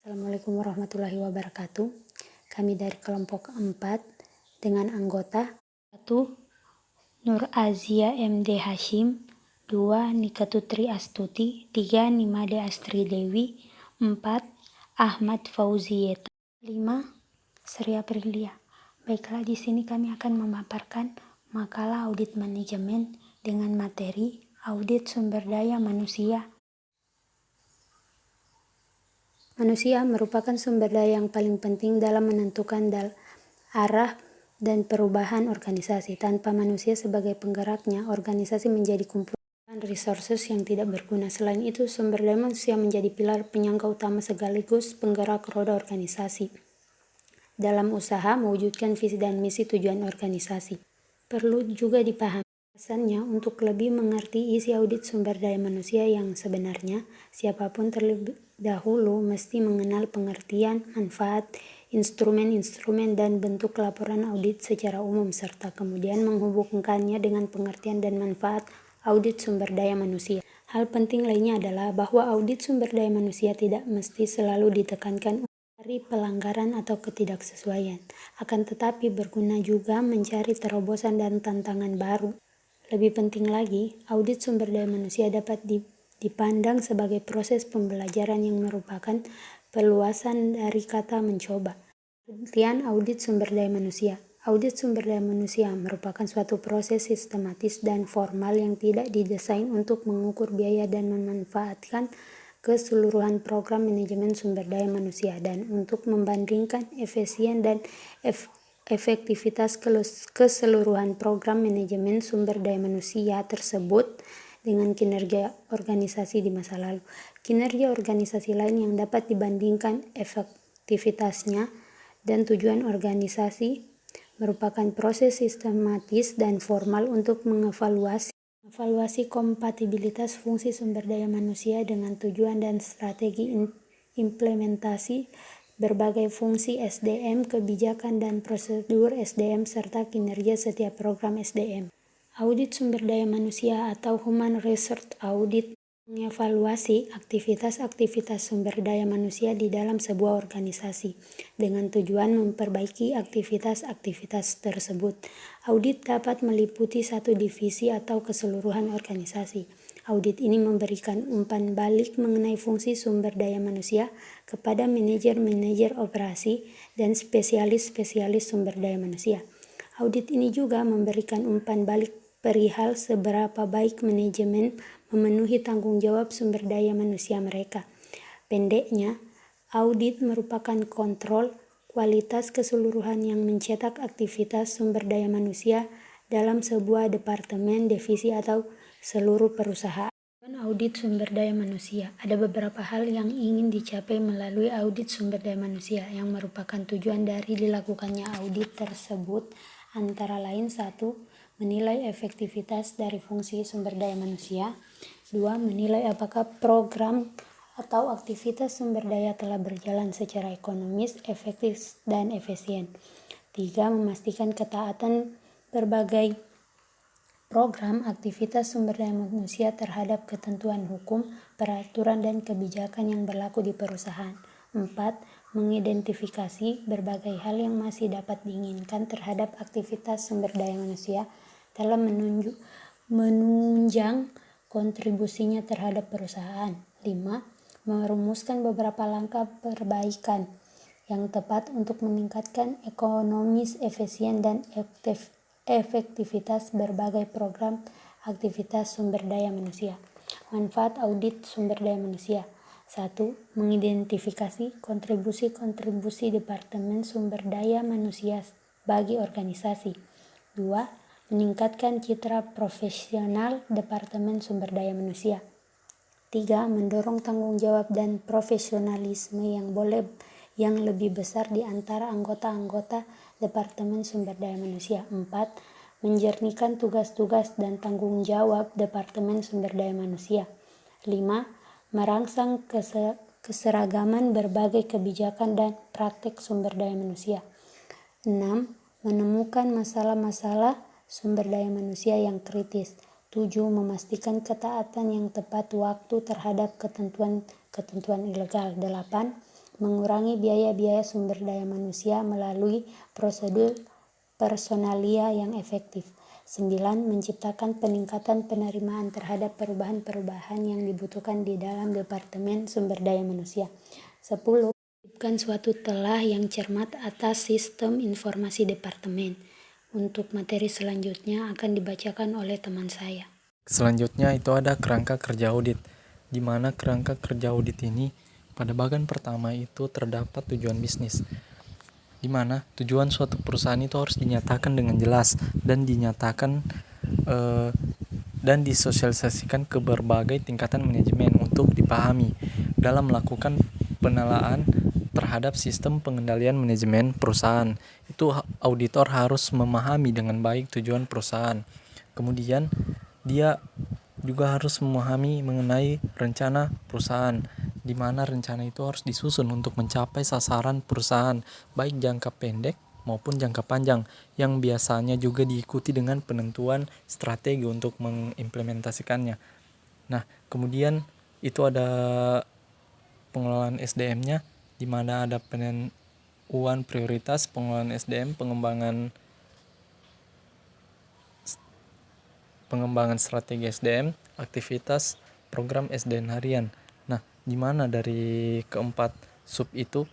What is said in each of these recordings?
Assalamualaikum warahmatullahi wabarakatuh. Kami dari kelompok 4 dengan anggota 1. Nur Azia MD Hashim, 2. Nikatutri Astuti, 3. Nimade Astri Dewi, 4. Ahmad Fauzieta, 5. Sri Aprilia. Baiklah, di sini kami akan memaparkan makalah audit manajemen dengan materi audit sumber daya manusia. Manusia merupakan sumber daya yang paling penting dalam menentukan arah dan perubahan organisasi. Tanpa manusia sebagai penggeraknya, organisasi menjadi kumpulan resources yang tidak berguna. Selain itu, sumber daya manusia menjadi pilar penyangga utama sekaligus penggerak roda organisasi dalam usaha mewujudkan visi dan misi tujuan organisasi. Perlu juga dipahami alasannya untuk lebih mengerti isi audit sumber daya manusia yang sebenarnya. Siapapun terlebih dahulu mesti mengenal pengertian, manfaat, instrumen-instrumen dan bentuk laporan audit secara umum serta kemudian menghubungkannya dengan pengertian dan manfaat audit sumber daya manusia. Hal penting lainnya adalah bahwa audit sumber daya manusia tidak mesti selalu ditekankan dari pelanggaran atau ketidaksesuaian, akan tetapi berguna juga mencari terobosan dan tantangan baru. Lebih penting lagi, audit sumber daya manusia dapat dipandang sebagai proses pembelajaran yang merupakan perluasan dari kata mencoba. Pengertian audit sumber daya manusia. Audit sumber daya manusia merupakan suatu proses sistematis dan formal yang tidak didesain untuk mengukur biaya dan memanfaatkan keseluruhan program manajemen sumber daya manusia dan untuk membandingkan efisien dan efektivitas keseluruhan program manajemen sumber daya manusia tersebut dengan kinerja organisasi di masa lalu. Kinerja organisasi lain yang dapat dibandingkan efektivitasnya dan tujuan organisasi merupakan proses sistematis dan formal untuk mengevaluasi kompatibilitas fungsi sumber daya manusia dengan tujuan dan strategi implementasi berbagai fungsi SDM, kebijakan dan prosedur SDM serta kinerja setiap program SDM. Audit sumber daya manusia atau Human Resource Audit mengevaluasi aktivitas-aktivitas sumber daya manusia di dalam sebuah organisasi dengan tujuan memperbaiki aktivitas-aktivitas tersebut. Audit dapat meliputi satu divisi atau keseluruhan organisasi. Audit ini memberikan umpan balik mengenai fungsi sumber daya manusia kepada manajer-manajer operasi dan spesialis-spesialis sumber daya manusia. Audit ini juga memberikan umpan balik perihal seberapa baik manajemen memenuhi tanggung jawab sumber daya manusia mereka. Pendeknya, audit merupakan kontrol kualitas keseluruhan yang mencetak aktivitas sumber daya manusia dalam sebuah departemen, divisi atau seluruh perusahaan. Audit sumber daya manusia. Ada beberapa hal yang ingin dicapai melalui audit sumber daya manusia yang merupakan tujuan dari dilakukannya audit tersebut, antara lain 1. Menilai efektivitas dari fungsi sumber daya manusia. 2. Menilai apakah program atau aktivitas sumber daya telah berjalan secara ekonomis, efektif, dan efisien. 3. Memastikan ketaatan berbagai program aktivitas sumber daya manusia terhadap ketentuan hukum, peraturan, dan kebijakan yang berlaku di perusahaan. 4. Mengidentifikasi berbagai hal yang masih dapat diinginkan terhadap aktivitas sumber daya manusia dalam menunjang kontribusinya terhadap perusahaan. 5. Merumuskan beberapa langkah perbaikan yang tepat untuk meningkatkan ekonomis, efisien, dan efektivitas berbagai program aktivitas sumber daya manusia. Manfaat audit sumber daya manusia. 1. Mengidentifikasi kontribusi-kontribusi Departemen Sumber Daya Manusia bagi organisasi. 2. Meningkatkan citra profesional Departemen Sumber Daya Manusia. 3. Mendorong tanggung jawab dan profesionalisme yang lebih besar di antara anggota-anggota Departemen Sumber Daya Manusia. 4. Menjernihkan tugas-tugas dan tanggung jawab Departemen Sumber Daya Manusia. 5. Merangsang keseragaman berbagai kebijakan dan praktik sumber daya manusia. 6. Menemukan masalah-masalah sumber daya manusia yang kritis. 7. Memastikan ketaatan yang tepat waktu terhadap ketentuan ilegal. 8. mengurangi biaya-biaya sumber daya manusia melalui prosedur personalia yang efektif. 9. Menciptakan peningkatan penerimaan terhadap perubahan-perubahan yang dibutuhkan di dalam Departemen Sumber Daya Manusia. 10. Menetapkan suatu telah yang cermat atas sistem informasi Departemen. Untuk materi selanjutnya akan dibacakan oleh teman saya. Selanjutnya itu ada kerangka kerja audit, di mana kerangka kerja audit ini pada bagian pertama itu terdapat tujuan bisnis, di mana tujuan suatu perusahaan itu harus dinyatakan dengan jelas dan dinyatakan dan disosialisasikan ke berbagai tingkatan manajemen untuk dipahami dalam melakukan penelaan terhadap sistem pengendalian manajemen perusahaan. Itu auditor harus memahami dengan baik tujuan perusahaan. Kemudian dia juga harus memahami mengenai rencana perusahaan, di mana rencana itu harus disusun untuk mencapai sasaran perusahaan, baik jangka pendek maupun jangka panjang, yang biasanya juga diikuti dengan penentuan strategi untuk mengimplementasikannya. Nah, kemudian itu ada pengelolaan SDM-nya, di mana ada penentuan prioritas pengelolaan SDM, pengembangan strategi SDM, aktivitas program SDM harian. Nah, di mana dari keempat sub itu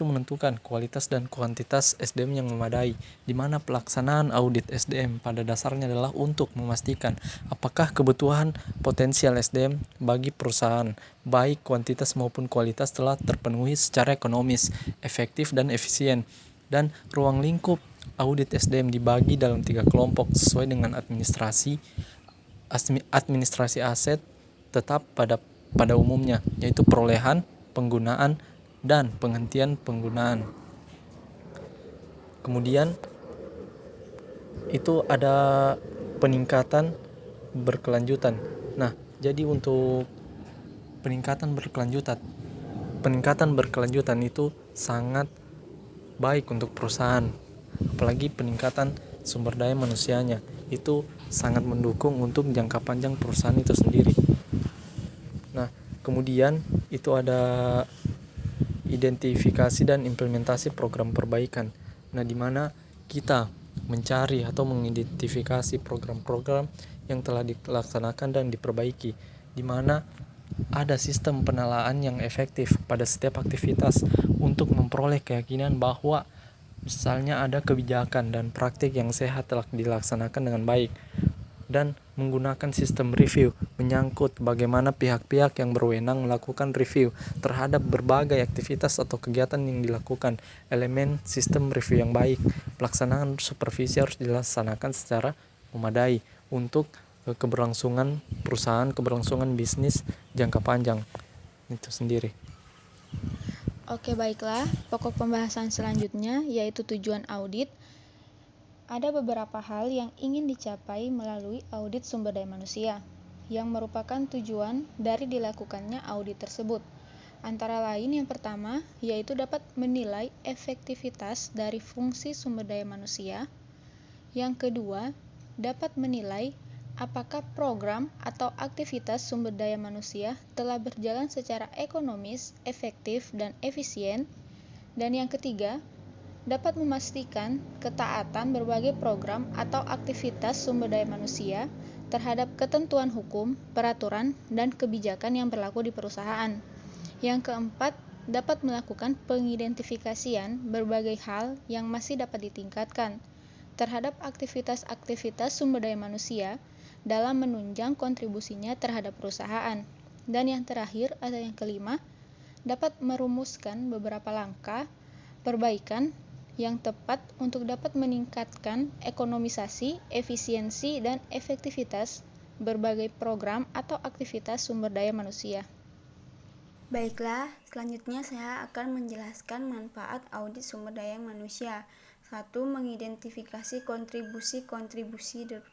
menentukan kualitas dan kuantitas SDM yang memadai, di mana pelaksanaan audit SDM pada dasarnya adalah untuk memastikan apakah kebutuhan potensial SDM bagi perusahaan, baik kuantitas maupun kualitas, telah terpenuhi secara ekonomis, efektif, dan efisien. Dan ruang lingkup audit SDM dibagi dalam 3 kelompok sesuai dengan administrasi aset tetap pada umumnya, yaitu perolehan, penggunaan, dan penghentian penggunaan. Kemudian itu ada peningkatan berkelanjutan. Nah, jadi untuk peningkatan berkelanjutan itu sangat baik untuk perusahaan, apalagi peningkatan sumber daya manusianya itu sangat mendukung untuk jangka panjang perusahaan itu sendiri. Nah, kemudian itu ada identifikasi dan implementasi program perbaikan. Nah, di mana kita mencari atau mengidentifikasi program-program yang telah dilaksanakan dan diperbaiki, di mana ada sistem penelaan yang efektif pada setiap aktivitas untuk memperoleh keyakinan bahwa misalnya ada kebijakan dan praktik yang sehat telah dilaksanakan dengan baik, dan menggunakan sistem review menyangkut bagaimana pihak-pihak yang berwenang melakukan review terhadap berbagai aktivitas atau kegiatan yang dilakukan. Elemen sistem review yang baik, pelaksanaan supervisi harus dilaksanakan secara memadai untuk keberlangsungan perusahaan, keberlangsungan bisnis jangka panjang itu sendiri. Oke, baiklah. Pokok pembahasan selanjutnya yaitu tujuan audit. Ada beberapa hal yang ingin dicapai melalui audit sumber daya manusia, yang merupakan tujuan dari dilakukannya audit tersebut. Antara lain yang pertama, yaitu dapat menilai efektivitas dari fungsi sumber daya manusia. Yang kedua, dapat menilai apakah program atau aktivitas sumber daya manusia telah berjalan secara ekonomis, efektif, dan efisien. Dan yang ketiga, dapat memastikan ketaatan berbagai program atau aktivitas sumber daya manusia terhadap ketentuan hukum, peraturan, dan kebijakan yang berlaku di perusahaan. Yang keempat, dapat melakukan pengidentifikasian berbagai hal yang masih dapat ditingkatkan terhadap aktivitas-aktivitas sumber daya manusia dalam menunjang kontribusinya terhadap perusahaan. Dan yang terakhir atau yang kelima, dapat merumuskan beberapa langkah perbaikan yang tepat untuk dapat meningkatkan ekonomisasi, efisiensi, dan efektivitas berbagai program atau aktivitas sumber daya manusia. Baiklah, selanjutnya saya akan menjelaskan manfaat audit sumber daya manusia. 1. Mengidentifikasi kontribusi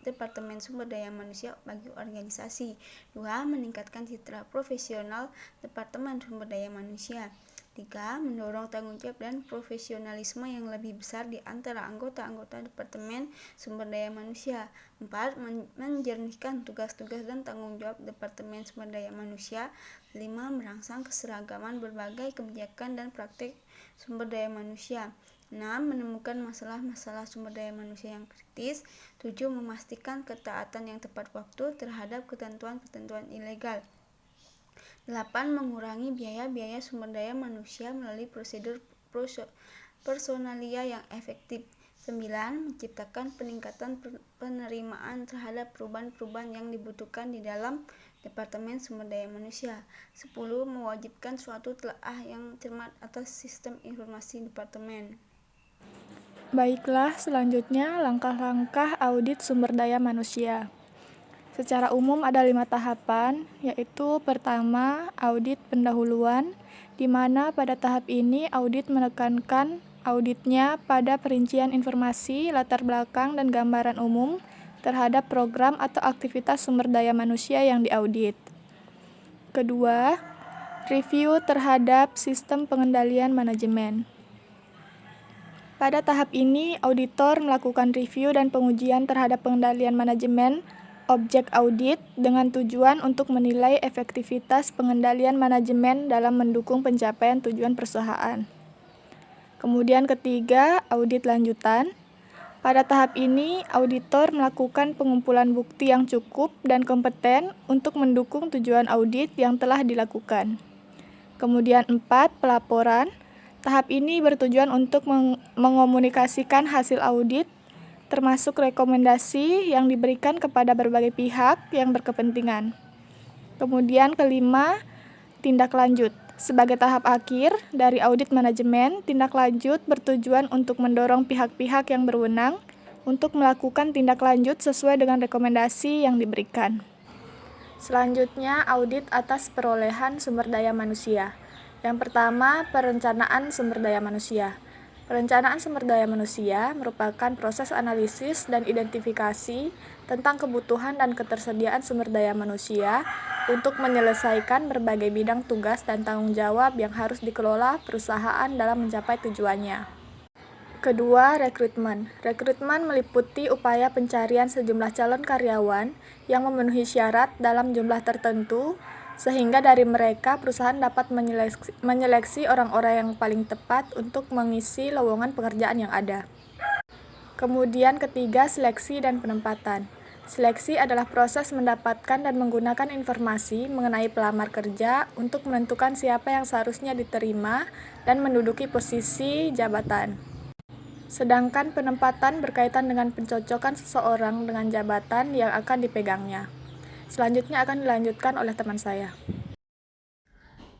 Departemen Sumber Daya Manusia bagi organisasi. 2. Meningkatkan citra profesional Departemen Sumber Daya Manusia. 3. Mendorong tanggung jawab dan profesionalisme yang lebih besar di antara anggota-anggota Departemen Sumber Daya Manusia. 4. Menjernihkan tugas-tugas dan tanggung jawab Departemen Sumber Daya Manusia. 5. Merangsang keseragaman berbagai kebijakan dan praktik sumber daya manusia. 6. Menemukan masalah-masalah sumber daya manusia yang kritis. 7. Memastikan ketaatan yang tepat waktu terhadap ketentuan-ketentuan ilegal. 8. Mengurangi biaya-biaya sumber daya manusia melalui prosedur personalia yang efektif. 9. Menciptakan peningkatan penerimaan terhadap perubahan-perubahan yang dibutuhkan di dalam Departemen Sumber Daya Manusia. 10. Mewajibkan suatu telaah yang cermat atas sistem informasi Departemen. Baiklah, selanjutnya langkah-langkah audit sumber daya manusia. Secara umum ada 5 tahapan, yaitu pertama, audit pendahuluan, di mana pada tahap ini audit menekankan auditnya pada perincian informasi, latar belakang, dan gambaran umum terhadap program atau aktivitas sumber daya manusia yang diaudit. Kedua, review terhadap sistem pengendalian manajemen. Pada tahap ini, auditor melakukan review dan pengujian terhadap pengendalian manajemen objek audit dengan tujuan untuk menilai efektivitas pengendalian manajemen dalam mendukung pencapaian tujuan perusahaan. Kemudian ketiga, audit lanjutan. Pada tahap ini, auditor melakukan pengumpulan bukti yang cukup dan kompeten untuk mendukung tujuan audit yang telah dilakukan. Kemudian 4, pelaporan. Tahap ini bertujuan untuk mengomunikasikan hasil audit termasuk rekomendasi yang diberikan kepada berbagai pihak yang berkepentingan. Kemudian kelima, tindak lanjut. Sebagai tahap akhir dari audit manajemen, tindak lanjut bertujuan untuk mendorong pihak-pihak yang berwenang untuk melakukan tindak lanjut sesuai dengan rekomendasi yang diberikan. Selanjutnya, audit atas perolehan sumber daya manusia. Yang pertama, perencanaan sumber daya manusia. Perencanaan sumber daya manusia merupakan proses analisis dan identifikasi tentang kebutuhan dan ketersediaan sumber daya manusia untuk menyelesaikan berbagai bidang tugas dan tanggung jawab yang harus dikelola perusahaan dalam mencapai tujuannya. Kedua, rekrutmen. Rekrutmen meliputi upaya pencarian sejumlah calon karyawan yang memenuhi syarat dalam jumlah tertentu sehingga dari mereka perusahaan dapat menyeleksi orang-orang yang paling tepat untuk mengisi lowongan pekerjaan yang ada. Kemudian ketiga, seleksi dan penempatan. Seleksi adalah proses mendapatkan dan menggunakan informasi mengenai pelamar kerja untuk menentukan siapa yang seharusnya diterima dan menduduki posisi jabatan. Sedangkan penempatan berkaitan dengan pencocokan seseorang dengan jabatan yang akan dipegangnya. Selanjutnya akan dilanjutkan oleh teman saya.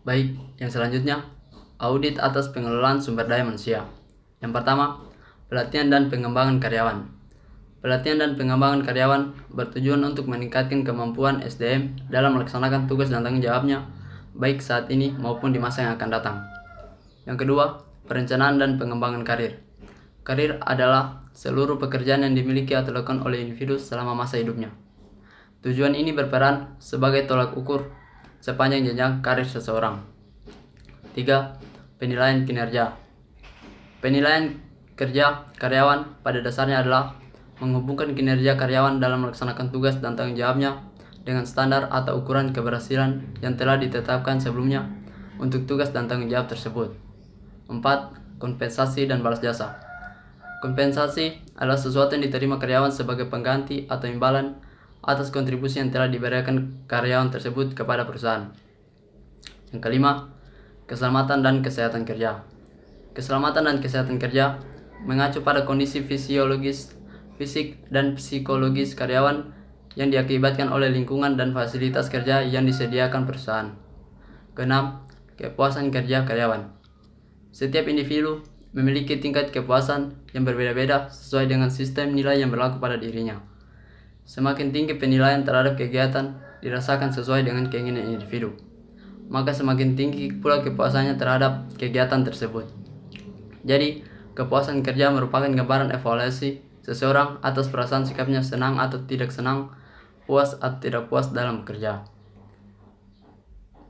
Baik, yang selanjutnya, audit atas pengelolaan sumber daya manusia. Yang pertama, pelatihan dan pengembangan karyawan. Pelatihan dan pengembangan karyawan bertujuan untuk meningkatkan kemampuan SDM dalam melaksanakan tugas dan tanggung jawabnya, baik saat ini maupun di masa yang akan datang. Yang kedua, perencanaan dan pengembangan karir. Karir adalah seluruh pekerjaan yang dimiliki atau dilakukan oleh individu selama masa hidupnya. Tujuan ini berperan sebagai tolak ukur sepanjang jenjang karir seseorang. 3. Penilaian kinerja. Penilaian kerja karyawan pada dasarnya adalah menghubungkan kinerja karyawan dalam melaksanakan tugas dan tanggung jawabnya dengan standar atau ukuran keberhasilan yang telah ditetapkan sebelumnya untuk tugas dan tanggung jawab tersebut. 4. Kompensasi dan balas jasa. Kompensasi adalah sesuatu yang diterima karyawan sebagai pengganti atau imbalan atas kontribusi yang telah diberikan karyawan tersebut kepada perusahaan. Yang kelima, keselamatan dan kesehatan kerja. Keselamatan dan kesehatan kerja mengacu pada kondisi fisiologis, fisik, dan psikologis karyawan yang diakibatkan oleh lingkungan dan fasilitas kerja yang disediakan perusahaan. Keenam, kepuasan kerja karyawan. Setiap individu memiliki tingkat kepuasan yang berbeda-beda sesuai dengan sistem nilai yang berlaku pada dirinya. Semakin tinggi penilaian terhadap kegiatan dirasakan sesuai dengan keinginan individu, maka semakin tinggi pula kepuasannya terhadap kegiatan tersebut. Jadi, kepuasan kerja merupakan gambaran evaluasi seseorang atas perasaan sikapnya senang atau tidak senang, puas atau tidak puas dalam bekerja.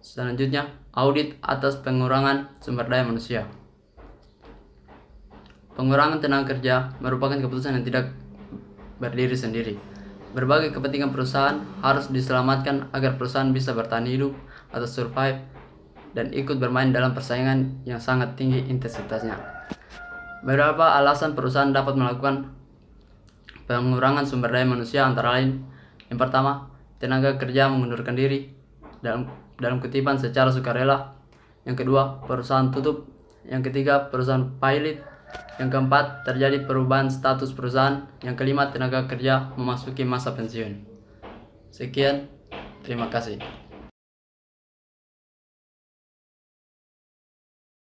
Selanjutnya, audit atas pengurangan sumber daya manusia. Pengurangan tenaga kerja merupakan keputusan yang tidak berdiri sendiri. Berbagai kepentingan perusahaan harus diselamatkan agar perusahaan bisa bertahan hidup atau survive dan ikut bermain dalam persaingan yang sangat tinggi intensitasnya. Beberapa alasan perusahaan dapat melakukan pengurangan sumber daya manusia antara lain: yang pertama, tenaga kerja mengundurkan diri dalam kutipan secara sukarela. Yang kedua, perusahaan tutup. Yang ketiga, perusahaan pilot. Yang keempat, terjadi perubahan status perusahaan. Yang kelima, tenaga kerja memasuki masa pensiun. Sekian, terima kasih.